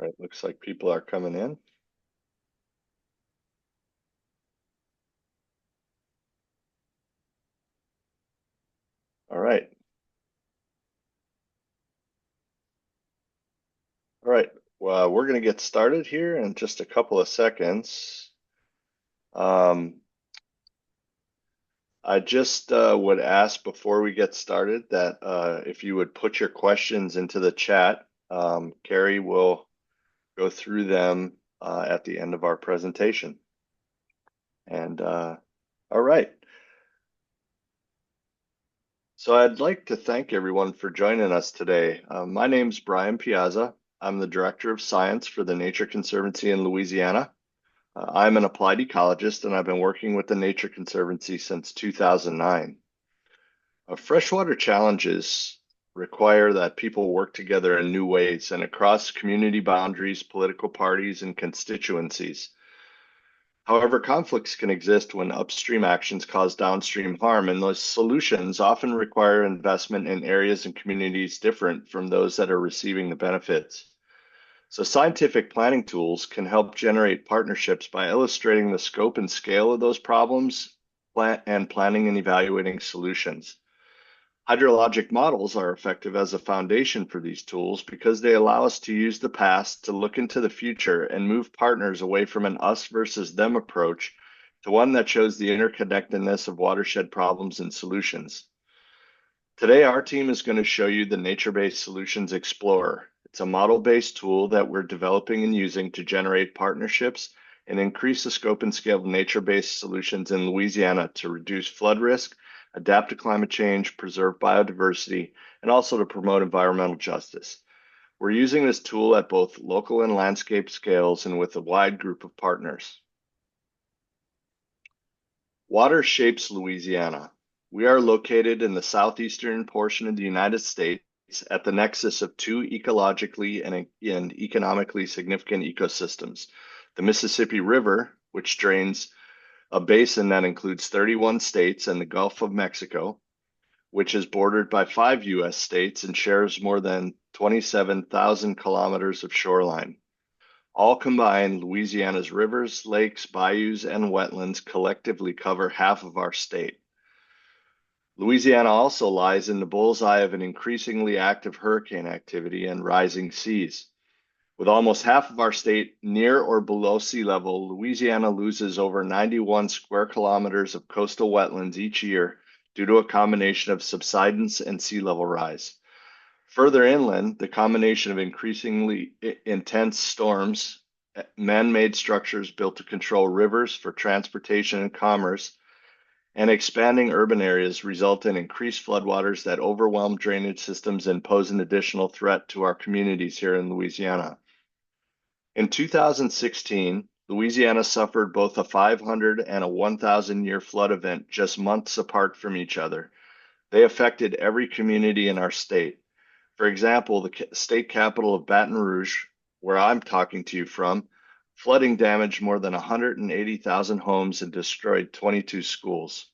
right, looks like people are coming in. All right. All right. Well, we're going to get started here in just a couple of seconds. Um, I just would ask before we get started that if you would put your questions into the chat, Carrie will go through them at the end of our presentation. And all right. So I'd like to thank everyone for joining us today. My name's Brian Piazza. I'm the Director of Science for the Nature Conservancy in Louisiana. I'm an applied ecologist and I've been working with the Nature Conservancy since 2009. Freshwater challenges require that people work together in new ways and across community boundaries, political parties, and constituencies. However, conflicts can exist when upstream actions cause downstream harm, and those solutions often require investment in areas and communities different from those that are receiving the benefits. So scientific planning tools can help generate partnerships by illustrating the scope and scale of those problems and planning and evaluating solutions. Hydrologic models are effective as a foundation for these tools because they allow us to use the past to look into the future and move partners away from an us versus them approach to one that shows the interconnectedness of watershed problems and solutions. Today, our team is going to show you the Nature-Based Solutions Explorer. It's a model-based tool that we're developing and using to generate partnerships and increase the scope and scale of nature-based solutions in Louisiana to reduce flood risk, adapt to climate change, preserve biodiversity, and also to promote environmental justice. We're using this tool at both local and landscape scales and with a wide group of partners. Water shapes Louisiana. We are located in the southeastern portion of the United States at the nexus of two ecologically and economically significant ecosystems. The Mississippi River, which drains a basin that includes 31 states and the Gulf of Mexico, which is bordered by 5 U.S. states and shares more than 27,000 kilometers of shoreline. All combined, Louisiana's rivers, lakes, bayous, and wetlands collectively cover half of our state. Louisiana also lies in the bullseye of an increasingly active hurricane activity and rising seas. With almost half of our state near or below sea level, Louisiana loses over 91 square kilometers of coastal wetlands each year due to a combination of subsidence and sea level rise. Further inland, the combination of increasingly intense storms, man-made structures built to control rivers for transportation and commerce, and expanding urban areas result in increased floodwaters that overwhelm drainage systems and pose an additional threat to our communities here in Louisiana. In 2016, Louisiana suffered both a 500 and a 1,000-year flood event just months apart from each other. They affected every community in our state. For example, the state capital of Baton Rouge, where I'm talking to you from, flooding damaged more than 180,000 homes and destroyed 22 schools.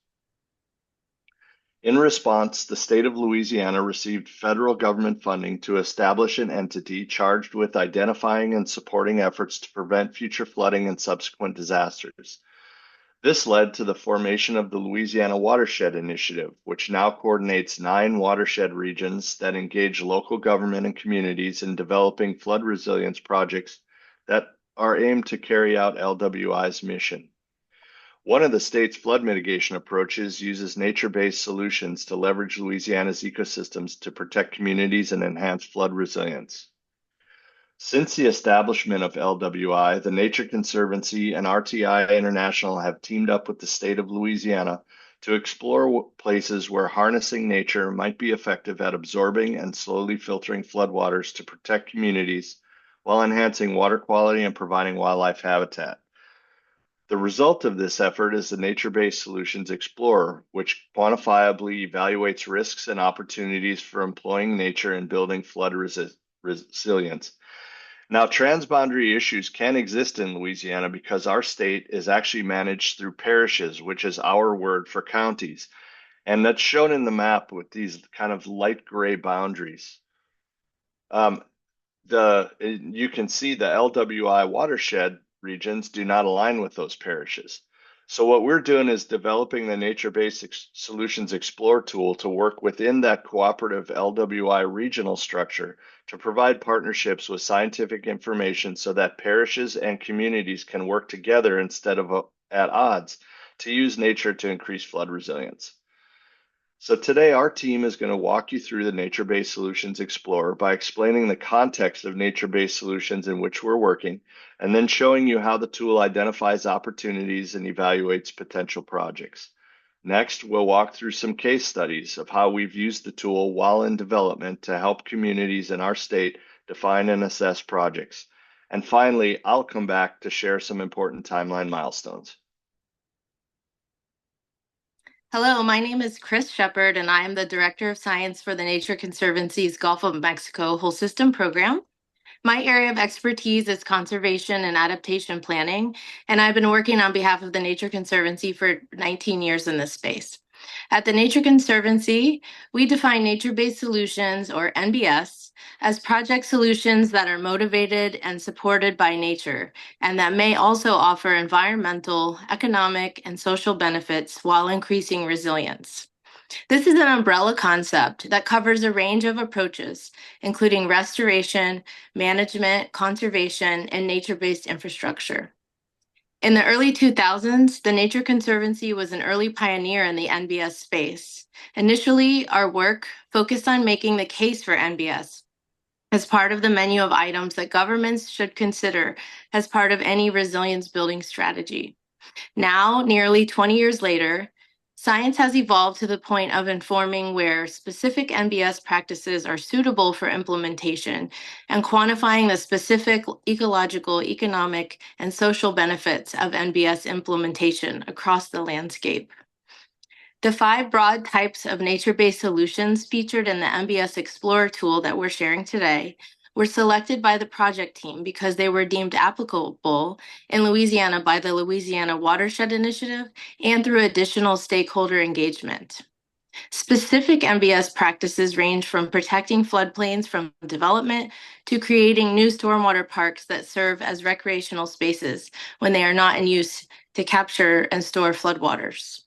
In response, the state of Louisiana received federal government funding to establish an entity charged with identifying and supporting efforts to prevent future flooding and subsequent disasters. This led to the formation of the Louisiana Watershed Initiative, which now coordinates 9 watershed regions that engage local government and communities in developing flood resilience projects that are aimed to carry out LWI's mission. One of the state's flood mitigation approaches uses nature-based solutions to leverage Louisiana's ecosystems to protect communities and enhance flood resilience. Since the establishment of LWI, the Nature Conservancy and RTI International have teamed up with the state of Louisiana to explore places where harnessing nature might be effective at absorbing and slowly filtering floodwaters to protect communities while enhancing water quality and providing wildlife habitat. The result of this effort is the Nature-Based Solutions Explorer, which quantifiably evaluates risks and opportunities for employing nature in building flood resilience. Now, transboundary issues can exist in Louisiana because our state is actually managed through parishes, which is our word for counties. And that's shown in the map with these kind of light gray boundaries. You can see the LWI watershed regions do not align with those parishes. So what we're doing is developing the Nature-Based Solutions Explorer tool to work within that cooperative LWI regional structure to provide partnerships with scientific information so that parishes and communities can work together instead of at odds to use nature to increase flood resilience. So today our team is going to walk you through the Nature-Based Solutions Explorer by explaining the context of nature-based solutions in which we're working, and then showing you how the tool identifies opportunities and evaluates potential projects. Next, we'll walk through some case studies of how we've used the tool while in development to help communities in our state define and assess projects. And finally, I'll come back to share some important timeline milestones. Hello, my name is Chris Shepard, and I am the Director of Science for the Nature Conservancy's Gulf of Mexico Whole System Program. My area of expertise is conservation and adaptation planning, and I've been working on behalf of the Nature Conservancy for 19 years in this space. At the Nature Conservancy, we define nature-based solutions, or NBS, as project solutions that are motivated and supported by nature, and that may also offer environmental, economic, and social benefits while increasing resilience. This is an umbrella concept that covers a range of approaches, including restoration, management, conservation, and nature-based infrastructure. In the early 2000s, the Nature Conservancy was an early pioneer in the NBS space. Initially, our work focused on making the case for NBS as part of the menu of items that governments should consider as part of any resilience building strategy. Now, nearly 20 years later, science has evolved to the point of informing where specific NBS practices are suitable for implementation and quantifying the specific ecological, economic, and social benefits of NBS implementation across the landscape. The 5 broad types of nature-based solutions featured in the NBS Explorer tool that we're sharing today were selected by the project team because they were deemed applicable in Louisiana by the Louisiana Watershed Initiative and through additional stakeholder engagement. Specific NBS practices range from protecting floodplains from development to creating new stormwater parks that serve as recreational spaces when they are not in use to capture and store floodwaters.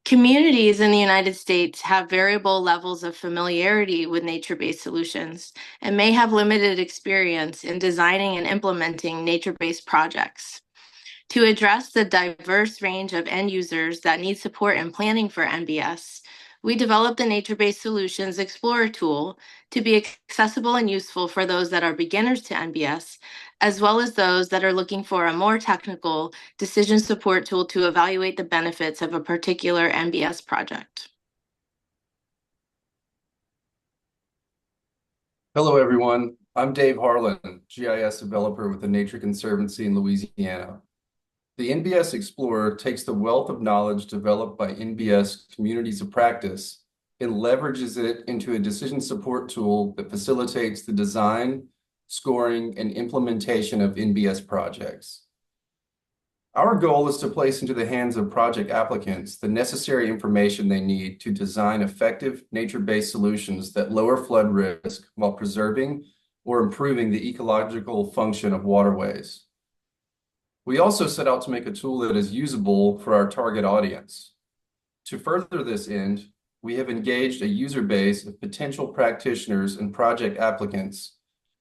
Communities in the United States have variable levels of familiarity with nature-based solutions and may have limited experience in designing and implementing nature-based projects. To address the diverse range of end users that need support in planning for NBS, we developed the Nature-Based Solutions Explorer tool to be accessible and useful for those that are beginners to NBS, as well as those that are looking for a more technical decision support tool to evaluate the benefits of a particular NBS project. Hello, everyone. I'm Dave Harlan, GIS developer with the Nature Conservancy in Louisiana. The NBS Explorer takes the wealth of knowledge developed by NBS communities of practice and leverages it into a decision support tool that facilitates the design, scoring, and implementation of NBS projects. Our goal is to place into the hands of project applicants the necessary information they need to design effective nature-based solutions that lower flood risk while preserving or improving the ecological function of waterways. We also set out to make a tool that is usable for our target audience. To further this end, we have engaged a user base of potential practitioners and project applicants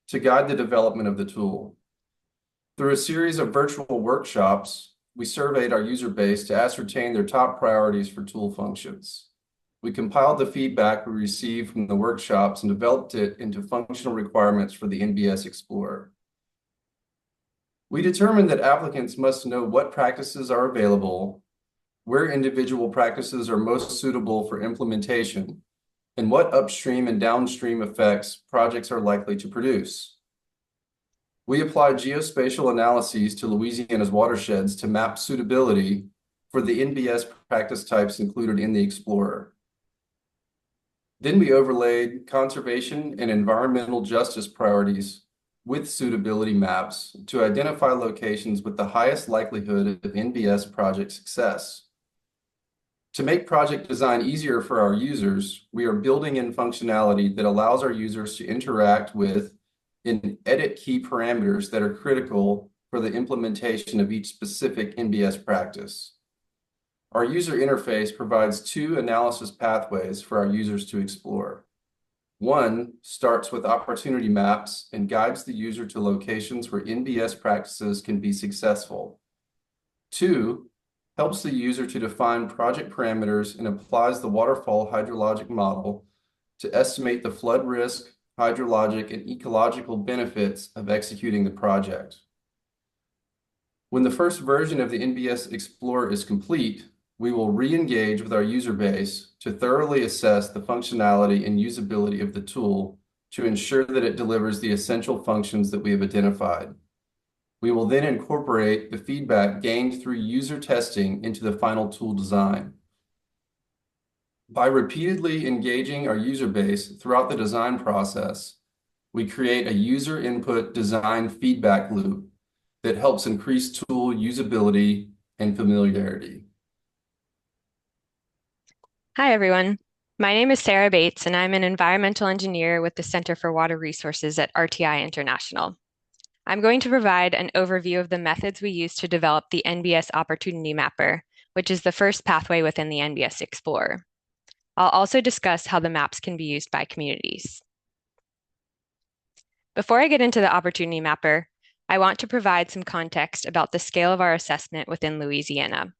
to guide the development of the tool. Through a series of virtual workshops, we surveyed our user base to ascertain their top priorities for tool functions. We compiled the feedback we received from the workshops and developed it into functional requirements for the NBS Explorer. We determined that applicants must know what practices are available, where individual practices are most suitable for implementation, and what upstream and downstream effects projects are likely to produce. We applied geospatial analyses to Louisiana's watersheds to map suitability for the NBS practice types included in the Explorer. Then we overlaid conservation and environmental justice priorities with suitability maps to identify locations with the highest likelihood of NBS project success. To make project design easier for our users, we are building in functionality that allows our users to interact with and edit key parameters that are critical for the implementation of each specific NBS practice. Our user interface provides two analysis pathways for our users to explore. One starts with opportunity maps and guides the user to locations where NBS practices can be successful. Two helps the user to define project parameters and applies the waterfall hydrologic model to estimate the flood risk, hydrologic, and ecological benefits of executing the project. When the first version of the NBS Explorer is complete, we will re-engage with our user base to thoroughly assess the functionality and usability of the tool to ensure that it delivers the essential functions that we have identified. We will then incorporate the feedback gained through user testing into the final tool design. By repeatedly engaging our user base throughout the design process, we create a user input design feedback loop that helps increase tool usability and familiarity. Hi, everyone. My name is Sarah Bates, and I'm an environmental engineer with the Center for Water Resources at RTI International. I'm going to provide an overview of the methods we use to develop the NBS Opportunity Mapper, which is the first pathway within the NBS Explorer. I'll also discuss how the maps can be used by communities. Before I get into the Opportunity Mapper, I want to provide some context about the scale of our assessment within Louisiana.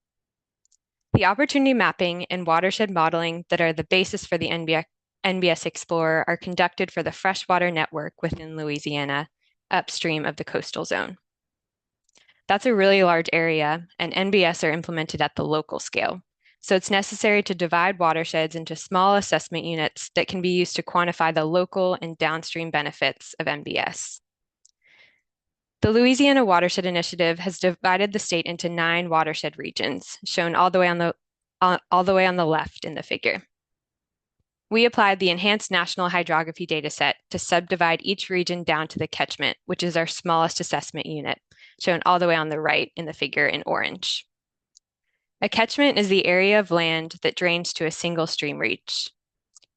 The opportunity mapping and watershed modeling that are the basis for the NBS Explorer are conducted for the freshwater network within Louisiana, upstream of the coastal zone. That's a really large area, and NBS are implemented at the local scale. So it's necessary to divide watersheds into small assessment units that can be used to quantify the local and downstream benefits of NBS. The Louisiana Watershed Initiative has divided the state into 9 watershed regions, shown all the way on the left in the figure. We applied the Enhanced National Hydrography Dataset to subdivide each region down to the catchment, which is our smallest assessment unit, shown all the way on the right in the figure in orange. A catchment is the area of land that drains to a single stream reach.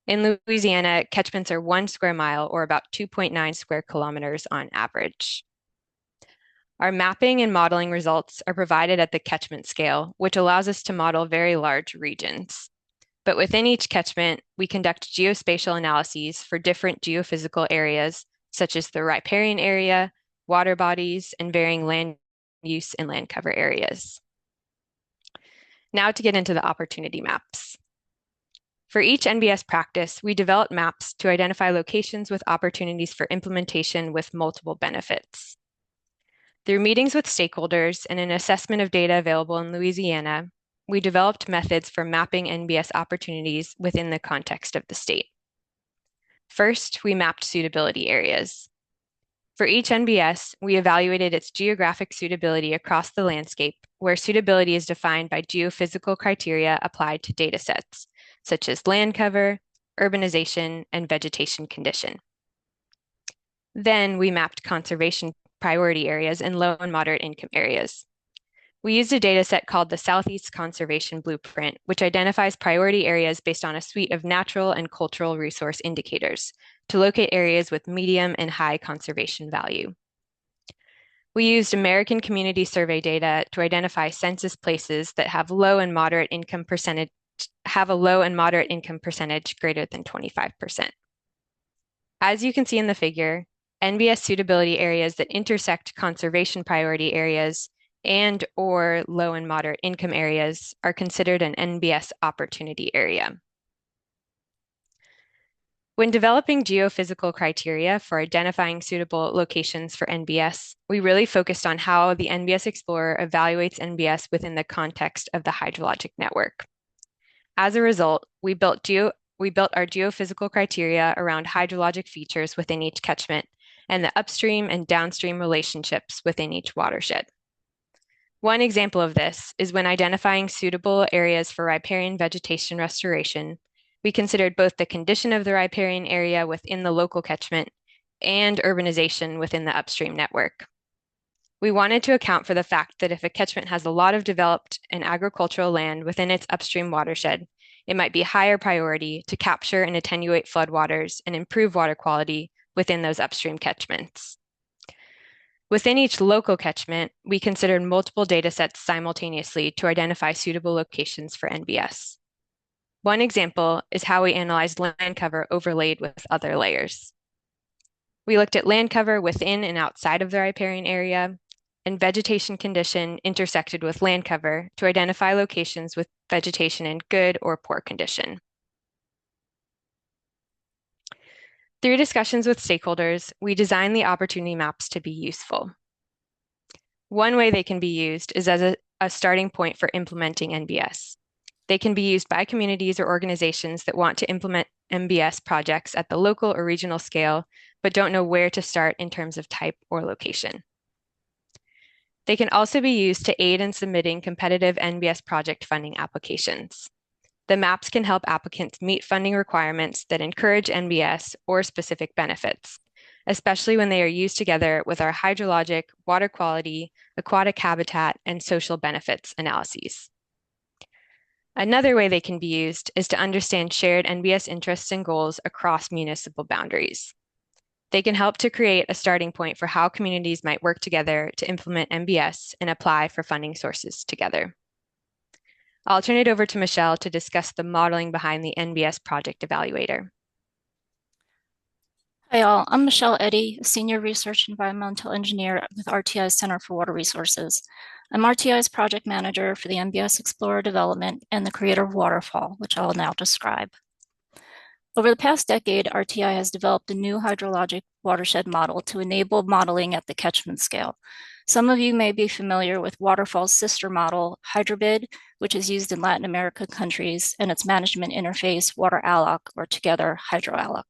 In Louisiana, catchments are 1 square mile or about 2.9 square kilometers on average. Our mapping and modeling results are provided at the catchment scale, which allows us to model very large regions. But within each catchment, we conduct geospatial analyses for different geophysical areas, such as the riparian area, water bodies, and varying land use and land cover areas. Now to get into the opportunity maps. For each NBS practice, we develop maps to identify locations with opportunities for implementation with multiple benefits. Through meetings with stakeholders and an assessment of data available in Louisiana, we developed methods for mapping NBS opportunities within the context of the state. First, we mapped suitability areas. For each NBS, we evaluated its geographic suitability across the landscape, where suitability is defined by geophysical criteria applied to data sets, such as land cover, urbanization, and vegetation condition. Then we mapped conservation priority areas and low and moderate income areas. We used a data set called the Southeast Conservation Blueprint, which identifies priority areas based on a suite of natural and cultural resource indicators to locate areas with medium and high conservation value. We used American Community Survey data to identify census places that have a low and moderate income percentage greater than 25%. As you can see in the figure, NBS suitability areas that intersect conservation priority areas and or low and moderate income areas are considered an NBS opportunity area. When developing geophysical criteria for identifying suitable locations for NBS, we really focused on how the NBS Explorer evaluates NBS within the context of the hydrologic network. As a result, we built our geophysical criteria around hydrologic features within each catchment and the upstream and downstream relationships within each watershed. One example of this is when identifying suitable areas for riparian vegetation restoration, we considered both the condition of the riparian area within the local catchment and urbanization within the upstream network. We wanted to account for the fact that if a catchment has a lot of developed and agricultural land within its upstream watershed, it might be higher priority to capture and attenuate floodwaters and improve water quality within those upstream catchments. Within each local catchment, we considered multiple data sets simultaneously to identify suitable locations for NBS. One example is how we analyzed land cover overlaid with other layers. We looked at land cover within and outside of the riparian area, and vegetation condition intersected with land cover to identify locations with vegetation in good or poor condition. Through discussions with stakeholders, we designed the opportunity maps to be useful. One way they can be used is as a starting point for implementing NBS. They can be used by communities or organizations that want to implement NBS projects at the local or regional scale, but don't know where to start in terms of type or location. They can also be used to aid in submitting competitive NBS project funding applications. The maps can help applicants meet funding requirements that encourage NBS or specific benefits, especially when they are used together with our hydrologic, water quality, aquatic habitat, and social benefits analyses. Another way they can be used is to understand shared NBS interests and goals across municipal boundaries. They can help to create a starting point for how communities might work together to implement NBS and apply for funding sources together. I'll turn it over to Michelle to discuss the modeling behind the NBS project evaluator. Hi all, I'm Michelle Eddy, a Senior Research Environmental Engineer with RTI's Center for Water Resources. I'm RTI's Project Manager for the NBS Explorer development and the creator of Waterfall, which I'll now describe. Over the past decade, RTI has developed a new hydrologic watershed model to enable modeling at the catchment scale. Some of you may be familiar with Waterfall's sister model, Hydrobid, which is used in Latin America countries, and its management interface, WaterAlloc, or together, HydroAlloc.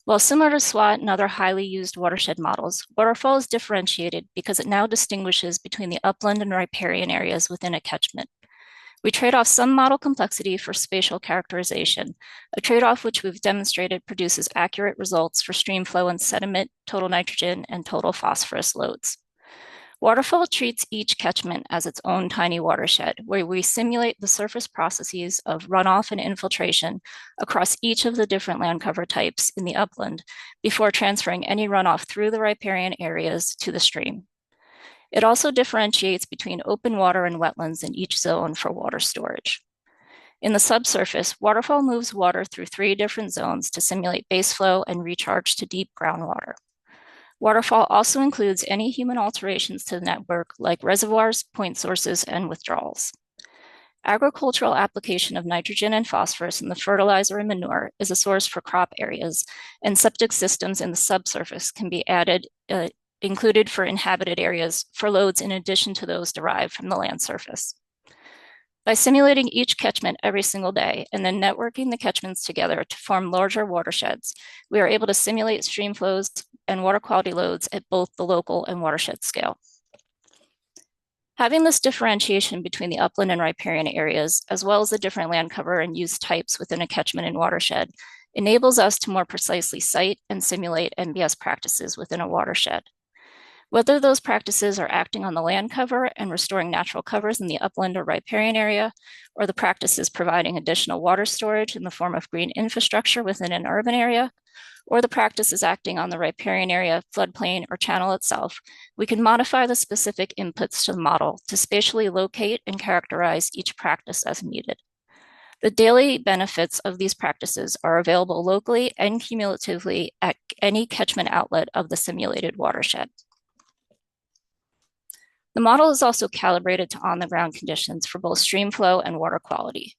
While similar to SWAT and other highly used watershed models, Waterfall is differentiated because it now distinguishes between the upland and riparian areas within a catchment. We trade off some model complexity for spatial characterization, a trade-off which we've demonstrated produces accurate results for stream flow and sediment, total nitrogen, and total phosphorus loads. Waterfall treats each catchment as its own tiny watershed, where we simulate the surface processes of runoff and infiltration across each of the different land cover types in the upland before transferring any runoff through the riparian areas to the stream. It also differentiates between open water and wetlands in each zone for water storage. In the subsurface, Waterfall moves water through 3 different zones to simulate base flow and recharge to deep groundwater. Waterfall also includes any human alterations to the network, like reservoirs, point sources, and withdrawals. Agricultural application of nitrogen and phosphorus in the fertilizer and manure is a source for crop areas, and septic systems in the subsurface can be included for inhabited areas for loads in addition to those derived from the land surface. By simulating each catchment every single day and then networking the catchments together to form larger watersheds, we are able to simulate stream flows and water quality loads at both the local and watershed scale. Having this differentiation between the upland and riparian areas, as well as the different land cover and use types within a catchment and watershed, enables us to more precisely cite and simulate NBS practices within a watershed. Whether those practices are acting on the land cover and restoring natural covers in the upland or riparian area, or the practices providing additional water storage in the form of green infrastructure within an urban area, or the practices acting on the riparian area, floodplain, or channel itself, we can modify the specific inputs to the model to spatially locate and characterize each practice as needed. The daily benefits of these practices are available locally and cumulatively at any catchment outlet of the simulated watershed. The model is also calibrated to on-the-ground conditions for both stream flow and water quality.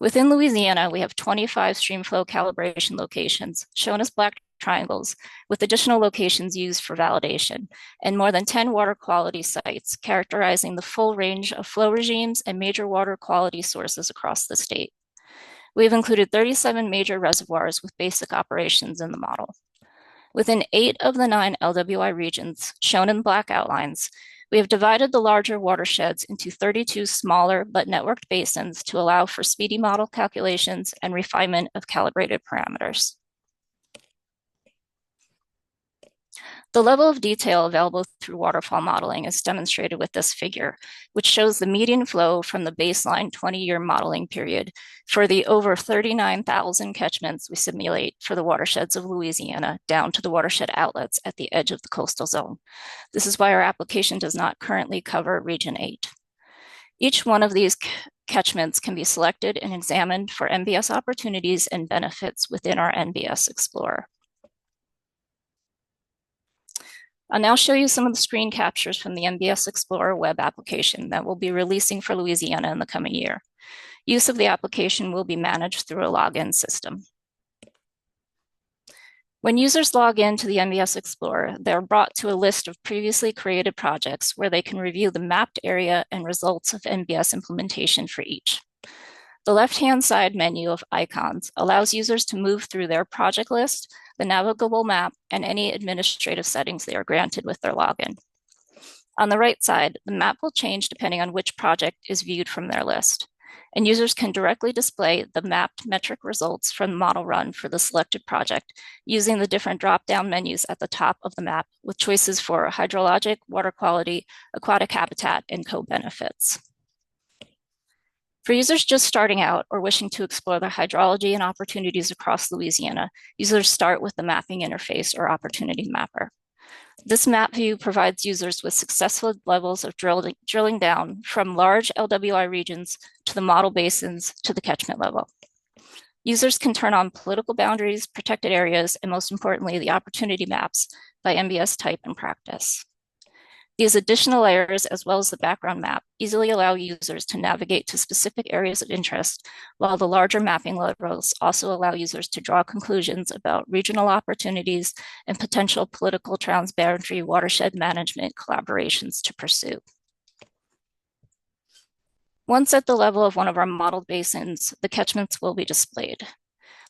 Within Louisiana, we have 25 stream flow calibration locations, shown as black triangles, with additional locations used for validation, and more than 10 water quality sites characterizing the full range of flow regimes and major water quality sources across the state. We have included 37 major reservoirs with basic operations in the model. Within 8 of the 9 LWI regions, shown in black outlines, we have divided the larger watersheds into 32 smaller but networked basins to allow for speedy model calculations and refinement of calibrated parameters. The level of detail available through waterfall modeling is demonstrated with this figure, which shows the median flow from the baseline 20-year modeling period for the over 39,000 catchments we simulate for the watersheds of Louisiana down to the watershed outlets at the edge of the coastal zone. This is why our application does not currently cover Region 8. Each one of these catchments can be selected and examined for NBS opportunities and benefits within our NBS Explorer. I'll now show you some of the screen captures from the NBS Explorer web application that we'll be releasing for Louisiana in the coming year. Use of the application will be managed through a login system. When users log in to the NBS Explorer, they're brought to a list of previously created projects where they can review the mapped area and results of NBS implementation for each. The left-hand side menu of icons allows users to move through their project list, the navigable map, and any administrative settings they are granted with their login. On the right side, the map will change depending on which project is viewed from their list, and users can directly display the mapped metric results from the model run for the selected project using the different drop-down menus at the top of the map with choices for hydrologic, water quality, aquatic habitat, and co-benefits. For users just starting out or wishing to explore the hydrology and opportunities across Louisiana, users start with the mapping interface or opportunity mapper. This map view provides users with successful levels of drilling down from large LWI regions to the model basins to the catchment level. Users can turn on political boundaries, protected areas, and most importantly, the opportunity maps by NBS type and practice. These additional layers, as well as the background map, easily allow users to navigate to specific areas of interest, while the larger mapping levels also allow users to draw conclusions about regional opportunities and potential political transboundary watershed management collaborations to pursue. Once at the level of one of our modeled basins, the catchments will be displayed.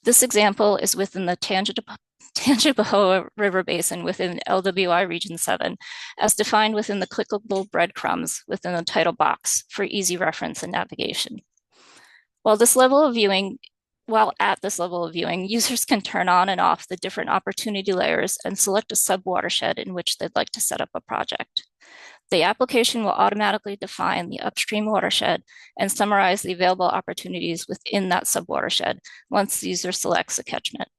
This example is within the Tangipahoa River Basin within LWI Region 7, as defined within the clickable breadcrumbs within the title box for easy reference and navigation. While at this level of viewing, users can turn on and off the different opportunity layers and select a sub-watershed in which they'd like to set up a project. The application will automatically define the upstream watershed and summarize the available opportunities within that sub-watershed once the user selects a catchment.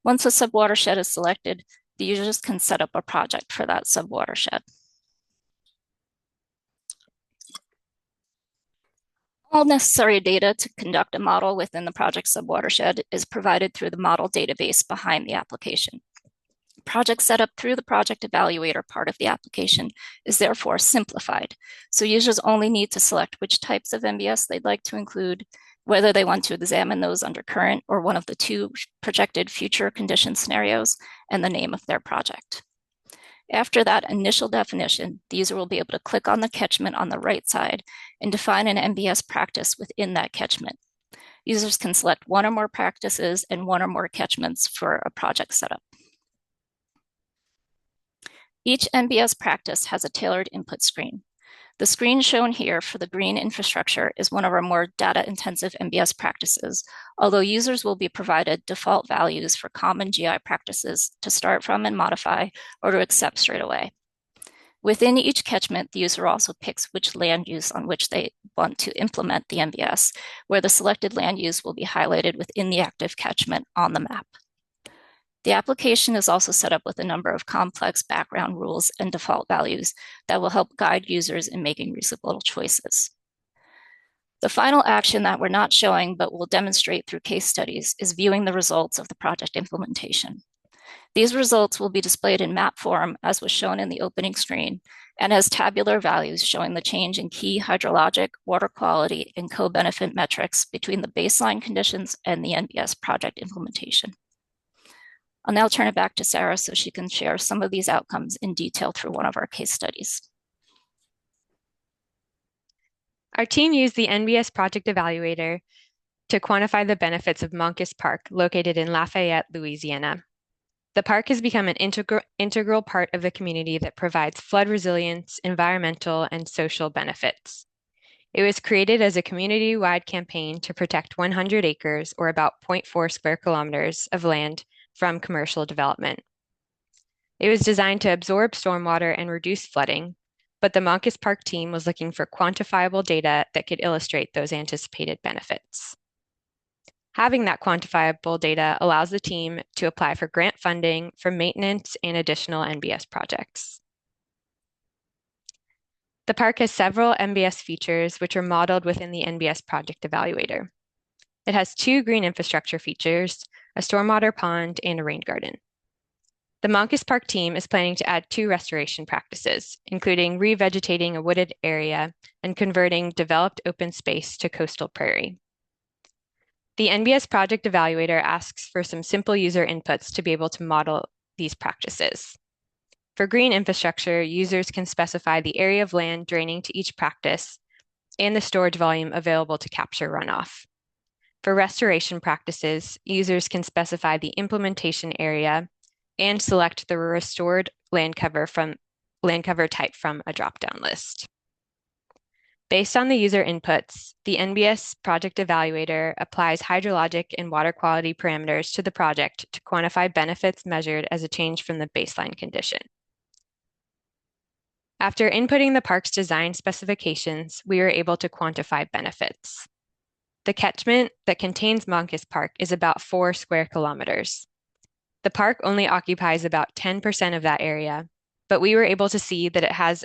Once a subwatershed is selected, the users can set up a project for that subwatershed. All necessary data to conduct a model within the project subwatershed is provided through the model database behind the application. Project setup through the project evaluator part of the application is therefore simplified, so users only need to select which types of NBS they'd like to include, whether they want to examine those under current or one of the two projected future condition scenarios, and the name of their project. After that initial definition, the user will be able to click on the catchment on the right side and define an NBS practice within that catchment. Users can select one or more practices and one or more catchments for a project setup. Each NBS practice has a tailored input screen. The screen shown here for the green infrastructure is one of our more data-intensive NBS practices, although users will be provided default values for common GI practices to start from and modify or to accept straight away. Within each catchment, the user also picks which land use on which they want to implement the NBS, where the selected land use will be highlighted within the active catchment on the map. The application is also set up with a number of complex background rules and default values that will help guide users in making reasonable choices. The final action that we're not showing but will demonstrate through case studies is viewing the results of the project implementation. These results will be displayed in map form as was shown in the opening screen and as tabular values showing the change in key hydrologic, water quality, and co-benefit metrics between the baseline conditions and the NBS project implementation. I'll now turn it back to Sarah so she can share some of these outcomes in detail through one of our case studies. Our team used the NBS Project Evaluator to quantify the benefits of Moncus Park, located in Lafayette, Louisiana. The park has become an integral part of the community that provides flood resilience, environmental, and social benefits. It was created as a community-wide campaign to protect 100 acres, or about 0.4 square kilometers, of land from commercial development. It was designed to absorb stormwater and reduce flooding, but the Moncus Park team was looking for quantifiable data that could illustrate those anticipated benefits. Having that quantifiable data allows the team to apply for grant funding for maintenance and additional NBS projects. The park has several NBS features which are modeled within the NBS project evaluator. It has 2 green infrastructure features, a stormwater pond, and a rain garden. The Moncus Park team is planning to add 2 restoration practices, including revegetating a wooded area and converting developed open space to coastal prairie. The NBS project evaluator asks for some simple user inputs to be able to model these practices. For green infrastructure, users can specify the area of land draining to each practice and the storage volume available to capture runoff. For restoration practices, users can specify the implementation area and select the restored land cover type from a drop-down list. Based on the user inputs, the NBS project evaluator applies hydrologic and water quality parameters to the project to quantify benefits measured as a change from the baseline condition. After inputting the park's design specifications, we were able to quantify benefits. The catchment that contains Moncus Park is about 4 square kilometers. The park only occupies about 10% of that area, but we were able to see that it has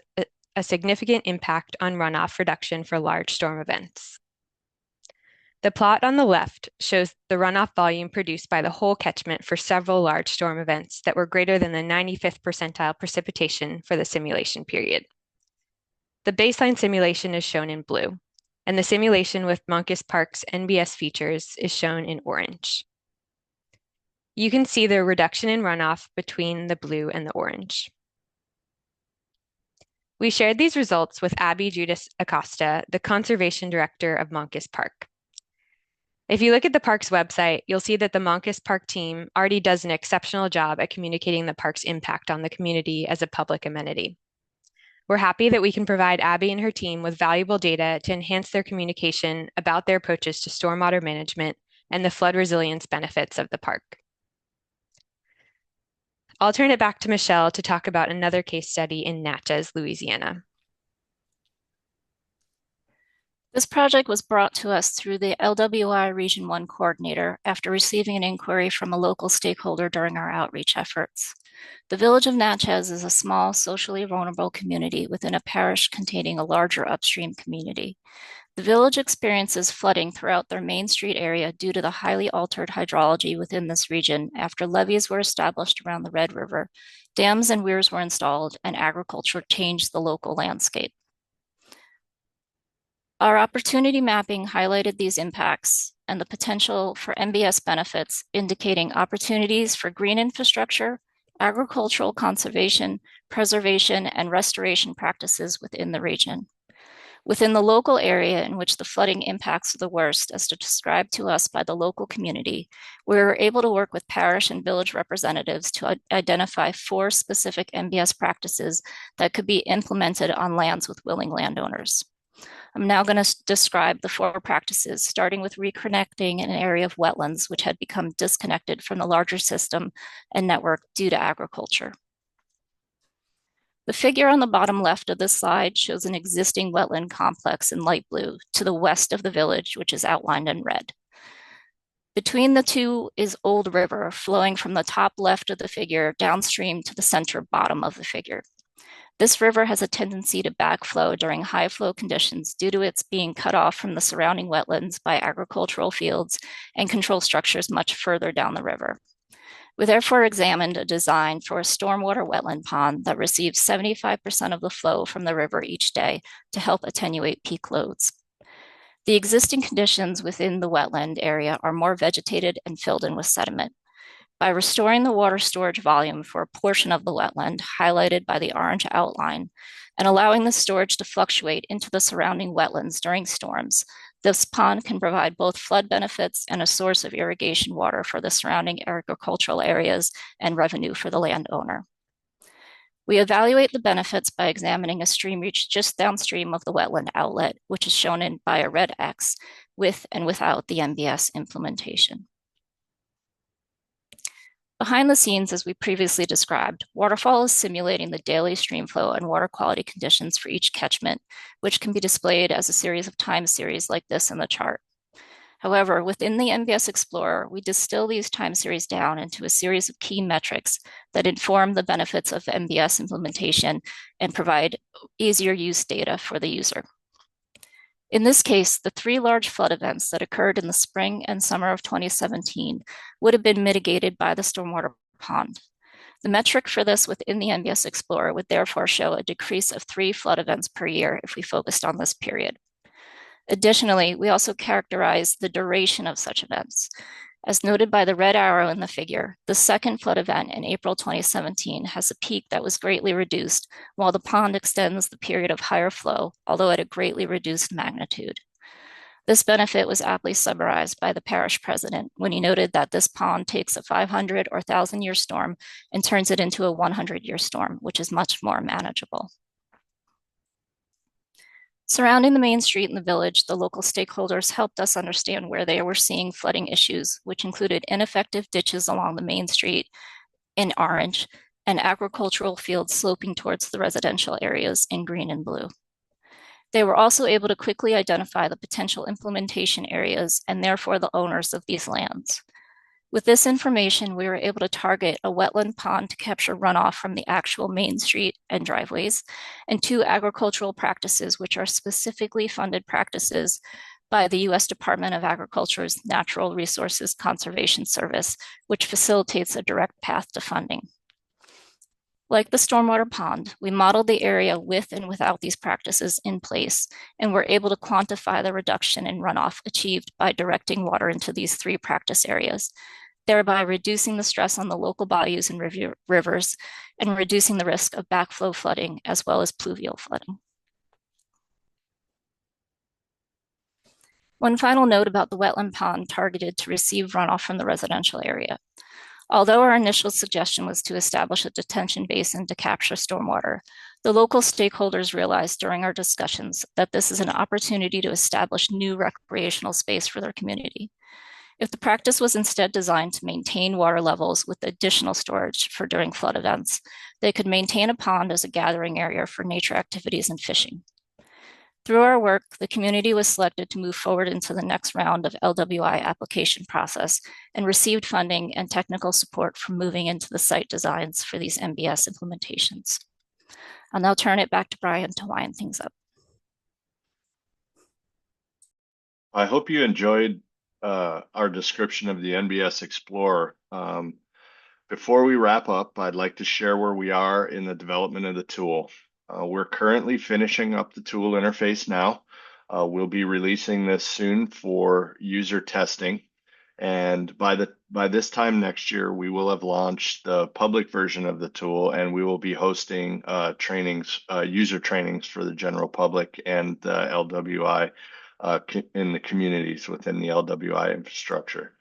a significant impact on runoff reduction for large storm events. The plot on the left shows the runoff volume produced by the whole catchment for several large storm events that were greater than the 95th percentile precipitation for the simulation period. The baseline simulation is shown in blue, and the simulation with Moncus Park's NBS features is shown in orange. You can see the reduction in runoff between the blue and the orange. We shared these results with Abby Judas Acosta, the Conservation Director of Moncus Park. If you look at the park's website, you'll see that the Moncus Park team already does an exceptional job at communicating the park's impact on the community as a public amenity. We're happy that we can provide Abby and her team with valuable data to enhance their communication about their approaches to stormwater management and the flood resilience benefits of the park. I'll turn it back to Michelle to talk about another case study in Natchez, Louisiana. This project was brought to us through the LWI Region 1 coordinator after receiving an inquiry from a local stakeholder during our outreach efforts. The village of Natchez is a small, socially vulnerable community within a parish containing a larger upstream community. The village experiences flooding throughout their main street area due to the highly altered hydrology within this region after levees were established around the Red River, dams and weirs were installed, and agriculture changed the local landscape. Our opportunity mapping highlighted these impacts and the potential for NBS benefits, indicating opportunities for green infrastructure, agricultural conservation, preservation, and restoration practices within the region. Within the local area in which the flooding impacts are the worst, as described to us by the local community, we were able to work with parish and village representatives to identify 4 specific NBS practices that could be implemented on lands with willing landowners. I'm now going to describe the 4 practices, starting with reconnecting an area of wetlands which had become disconnected from the larger system and network due to agriculture. The figure on the bottom left of this slide shows an existing wetland complex in light blue to the west of the village, which is outlined in red. Between the two is Old River, flowing from the top left of the figure downstream to the center bottom of the figure. This river has a tendency to backflow during high flow conditions due to its being cut off from the surrounding wetlands by agricultural fields and control structures much further down the river. We therefore examined a design for a stormwater wetland pond that receives 75% of the flow from the river each day to help attenuate peak loads. The existing conditions within the wetland area are more vegetated and filled in with sediment. By restoring the water storage volume for a portion of the wetland, highlighted by the orange outline, and allowing the storage to fluctuate into the surrounding wetlands during storms, this pond can provide both flood benefits and a source of irrigation water for the surrounding agricultural areas and revenue for the landowner. We evaluate the benefits by examining a stream reach just downstream of the wetland outlet, which is shown by a red X, with and without the NBS implementation. Behind the scenes, as we previously described, Waterfall is simulating the daily stream flow and water quality conditions for each catchment, which can be displayed as a series of time series like this in the chart. However, within the NBS Explorer, we distill these time series down into a series of key metrics that inform the benefits of NBS implementation and provide easier use data for the user. In this case, the 3 large flood events that occurred in the spring and summer of 2017 would have been mitigated by the stormwater pond. The metric for this within the NBS Explorer would therefore show a decrease of 3 flood events per year if we focused on this period. Additionally, we also characterize the duration of such events. As noted by the red arrow in the figure, the second flood event in April 2017 has a peak that was greatly reduced, while the pond extends the period of higher flow, although at a greatly reduced magnitude. This benefit was aptly summarized by the parish president when he noted that this pond takes a 500 or 1,000-year storm and turns it into a 100-year storm, which is much more manageable. Surrounding the main street in the village, the local stakeholders helped us understand where they were seeing flooding issues, which included ineffective ditches along the main street in orange and agricultural fields sloping towards the residential areas in green and blue. They were also able to quickly identify the potential implementation areas and therefore the owners of these lands. With this information, we were able to target a wetland pond to capture runoff from the actual main street and driveways, and 2 agricultural practices, which are specifically funded practices by the U.S. Department of Agriculture's Natural Resources Conservation Service, which facilitates a direct path to funding. Like the stormwater pond, we modeled the area with and without these practices in place, and were able to quantify the reduction in runoff achieved by directing water into these 3 practice areas, thereby reducing the stress on the local bayous and rivers, and reducing the risk of backflow flooding as well as pluvial flooding. One final note about the wetland pond targeted to receive runoff from the residential area. Although our initial suggestion was to establish a detention basin to capture stormwater, the local stakeholders realized during our discussions that this is an opportunity to establish new recreational space for their community. If the practice was instead designed to maintain water levels with additional storage for during flood events, they could maintain a pond as a gathering area for nature activities and fishing. Through our work, the community was selected to move forward into the next round of LWI application process and received funding and technical support for moving into the site designs for these NBS implementations. I'll now turn it back to Brian to wind things up. I hope you enjoyed our description of the NBS Explorer. Before we wrap up, I'd like to share where we are in the development of the tool. We're currently finishing up the tool interface now. We'll be releasing this soon for user testing. And by this time next year, we will have launched the public version of the tool, and we will be hosting user trainings for the general public and the LWI in the communities within the LWI infrastructure.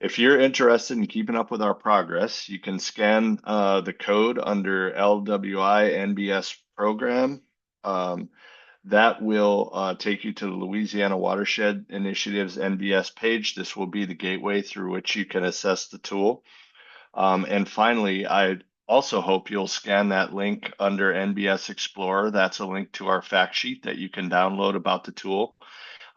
If you're interested in keeping up with our progress, you can scan the code under LWI NBS program. That will take you to the Louisiana Watershed Initiative's NBS page. This will be the gateway through which you can assess the tool. And finally, I also hope you'll scan that link under NBS Explorer. That's a link to our fact sheet that you can download about the tool.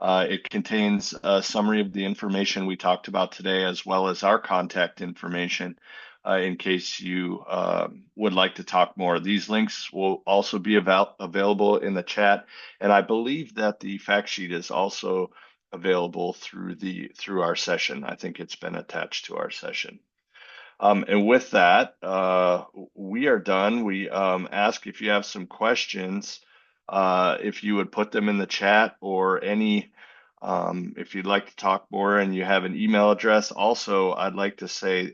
It contains a summary of the information we talked about today, as well as our contact information in case you would like to talk more. These links will also be available in the chat, and I believe that the fact sheet is also available through our session. I think it's been attached to our session. And with that, we are done. We ask if you have some questions, if you would put them in the chat, or if you'd like to talk more and you have an email address. Also, I'd like to say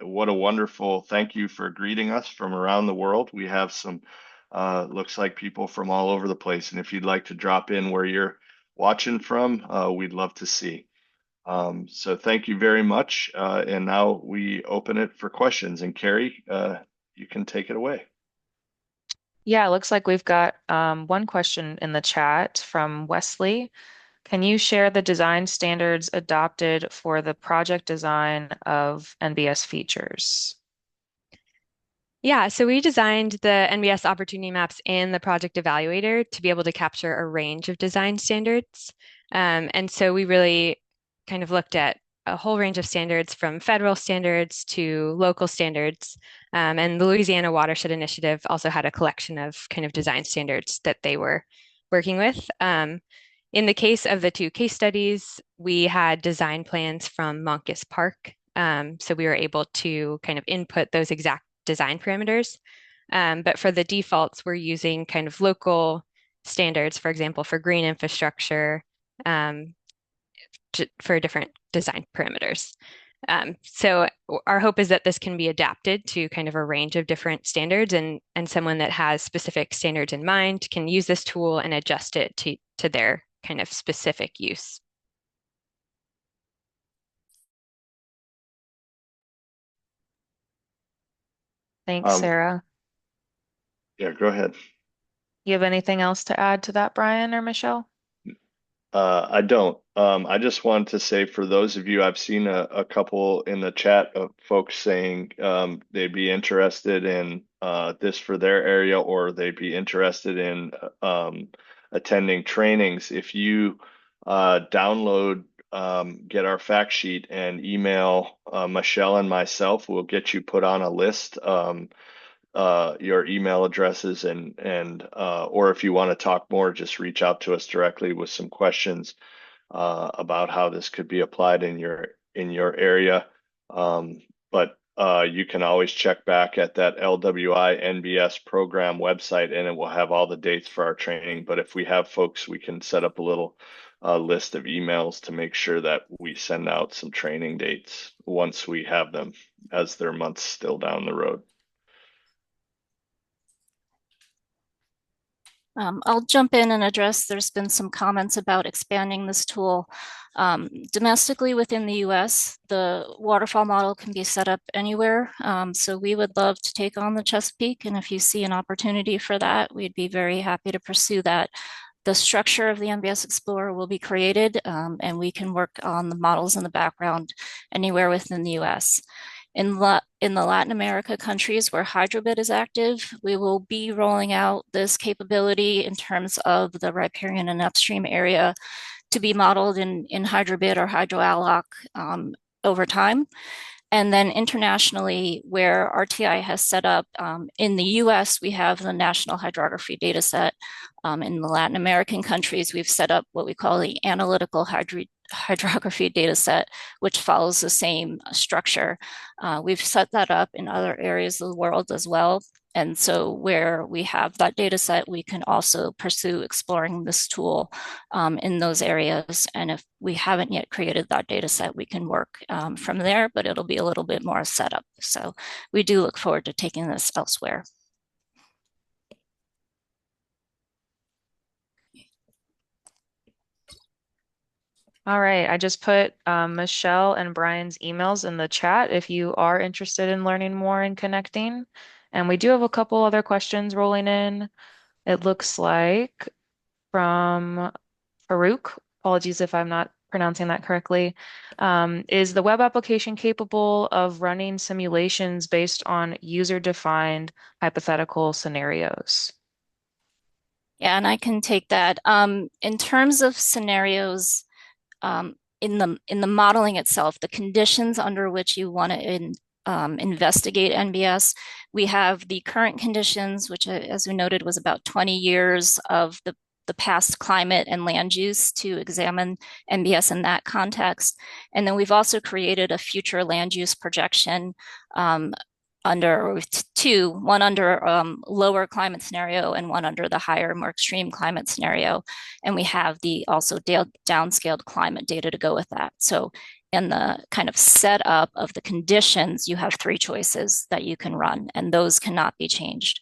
what a wonderful thank you for greeting us from around the world. We have some, looks like people from all over the place. And if you'd like to drop in where you're watching from, we'd love to see. So thank you very much. And now we open it for questions. And Carrie, you can take it away. Yeah, it looks like we've got one question in the chat from Wesley. Can you share the design standards adopted for the project design of NBS features? Yeah, so we designed the NBS opportunity maps in the project evaluator to be able to capture a range of design standards. And so we really kind of looked at a whole range of standards from federal standards to local standards. And the Louisiana Watershed Initiative also had a collection of kind of design standards that they were working with. In the case of the two case studies, we had design plans from Moncus Park. So we were able to kind of input those exact design parameters. But for the defaults, we're using kind of local standards, for example, for green infrastructure, for different design parameters. So our hope is that this can be adapted to kind of a range of different standards, and someone that has specific standards in mind can use this tool and adjust it to their kind of specific use. Thanks, Sarah. Yeah, go ahead. You have anything else to add to that, Brian or Michelle? I don't. I just wanted to say for those of you, I've seen a couple in the chat of folks saying they'd be interested in this for their area, or they'd be interested in attending trainings. If you download, get our fact sheet and email Michelle and myself, we'll get you put on a list. Your email addresses and or if you want to talk more, just reach out to us directly with some questions about how this could be applied in your area. But you can always check back at that LWI NBS program website, and it will have all the dates for our training. But if we have folks, we can set up a little list of emails to make sure that we send out some training dates once we have them, as they're months still down the road. I'll jump in and address, there's been some comments about expanding this tool. Domestically within the US, the waterfall model can be set up anywhere. So we would love to take on the Chesapeake, and if you see an opportunity for that, we'd be very happy to pursue that. The structure of the NBS Explorer will be created, and we can work on the models in the background anywhere within the US. In the Latin America countries where Hydrobid is active, we will be rolling out this capability in terms of the riparian and upstream area to be modeled in Hydrobid or HydroAlloc over time. And then internationally, where RTI has set up, in the US, we have the National Hydrography Dataset. In the Latin American countries, we've set up what we call the Analytical Hydrography Dataset, which follows the same structure. We've set that up in other areas of the world as well. And so where we have that data set, we can also pursue exploring this tool in those areas. And if we haven't yet created that data set, we can work from there, but it'll be a little bit more setup. So we do look forward to taking this elsewhere. All right, I just put Michelle and Brian's emails in the chat if you are interested in learning more and connecting. And we do have a couple other questions rolling in. It looks like from Farouk, apologies if I'm not pronouncing that correctly. Is the web application capable of running simulations based on user-defined hypothetical scenarios? Yeah, and I can take that. In terms of scenarios, in the modeling itself, the conditions under which you want to investigate NBS, we have the current conditions, which, as we noted, was about 20 years of the past climate and land use to examine NBS in that context. And then we've also created a future land use projection under two, one under lower climate scenario and one under the higher, more extreme climate scenario. And we have the also downscaled climate data to go with that. So in the kind of setup of the conditions, you have three choices that you can run, and those cannot be changed.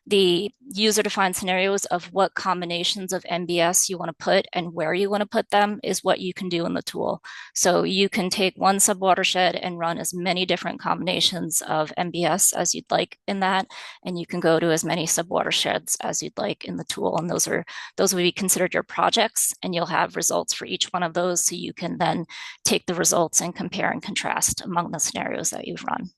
the user-defined scenarios of what combinations of NBS you want to put and where you want to put them is what you can do in the tool. So you can take one subwatershed and run as many different combinations of NBS as you'd like in that, and you can go to as many subwatersheds as you'd like in the tool. And those will be considered your projects, and you'll have results for each one of those, so you can then take the results and compare and contrast among the scenarios that you've run.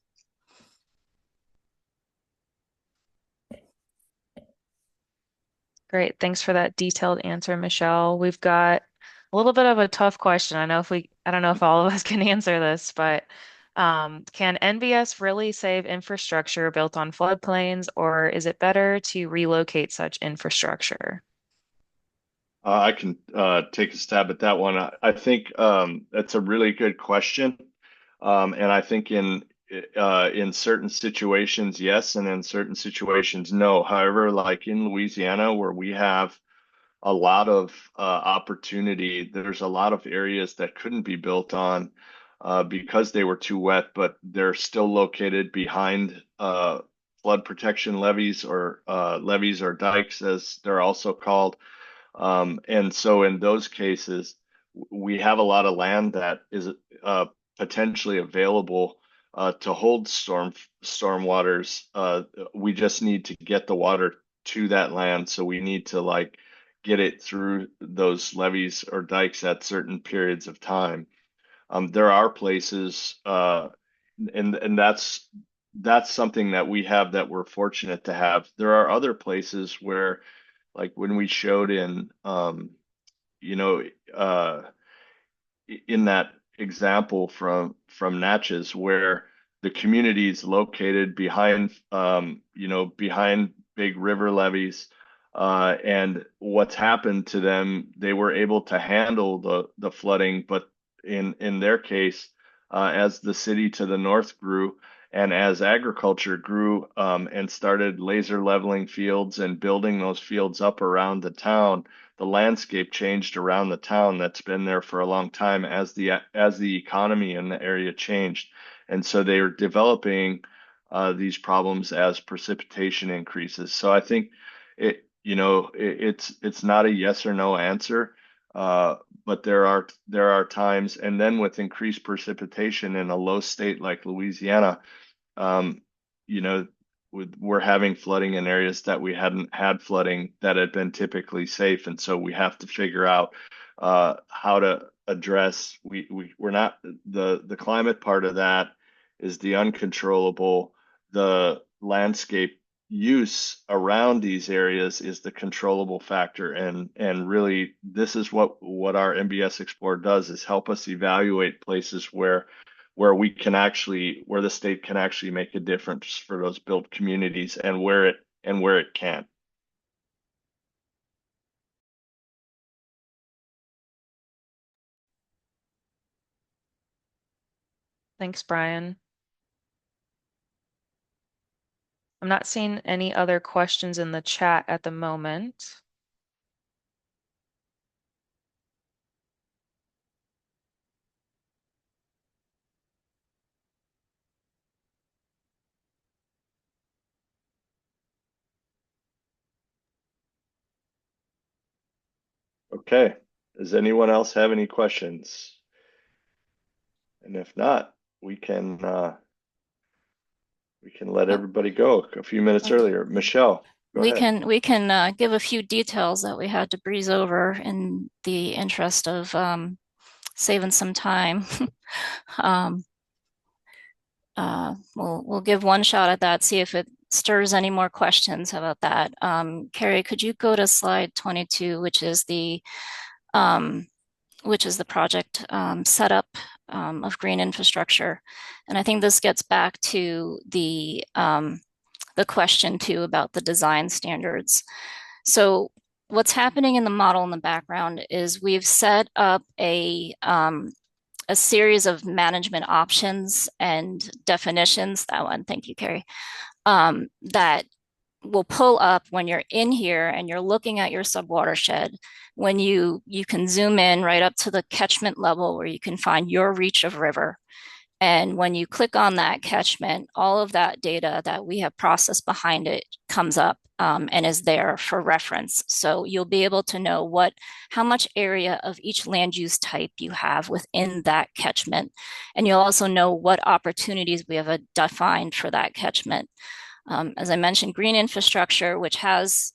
Great. Thanks for that detailed answer, Michelle. We've got a little bit of a tough question. I don't know if all of us can answer this, but can NBS really save infrastructure built on floodplains, or is it better to relocate such infrastructure? I can take a stab at that one. I think that's a really good question, and I think in certain situations, yes, and in certain situations, no. However, like in Louisiana, where we have a lot of opportunity, there's a lot of areas that couldn't be built on because they were too wet, but they're still located behind flood protection levees or dikes, as they're also called. And so in those cases, we have a lot of land that is potentially available to hold storm waters. We just need to get the water to that land. So we need to like get it through those levees or dikes at certain periods of time. There are places, and that's something that we have that we're fortunate to have. There are other places where, like when we showed in, you know, in that example from Natchez, where the community is located behind, behind big river levees, and what's happened to them, they were able to handle the flooding, but in their case, as the city to the north grew, and as agriculture grew, and started laser leveling fields and building those fields up around the town, the landscape changed around the town that's been there for a long time as the economy in the area changed. And so they are developing these problems as precipitation increases. So I think it's not a yes or no answer, but there are times, and then with increased precipitation in a low state like Louisiana, you know, we're having flooding in areas that we hadn't had flooding that had been typically safe, and so we have to figure out how to address. We're not the climate part of that is the uncontrollable. The landscape use around these areas is the controllable factor, and really this is what our NBS Explorer does, is help us evaluate places where the state can actually make a difference for those built communities, and where it can. Thanks, Brian. I'm not seeing any other questions in the chat at the moment. Okay. Does anyone else have any questions? And if not, we can let everybody go a few minutes earlier. Michelle, go ahead. We can give a few details that we had to breeze over in the interest of saving some time. We'll give one shot at that, see if it stirs any more questions. How about that? Carrie, could you go to slide 22, which is the project setup of green infrastructure. And I think this gets back to the question too about the design standards. So what's happening in the model in the background is we've set up a series of management options and definitions. That one, thank you, Carrie, that will pull up when you're in here and you're looking at your subwatershed. When you can zoom in right up to the catchment level where you can find your reach of river. And when you click on that catchment, all of that data that we have processed behind it comes up and is there for reference. So you'll be able to know how much area of each land use type you have within that catchment. And you'll also know what opportunities we have defined for that catchment. As I mentioned, green infrastructure, which has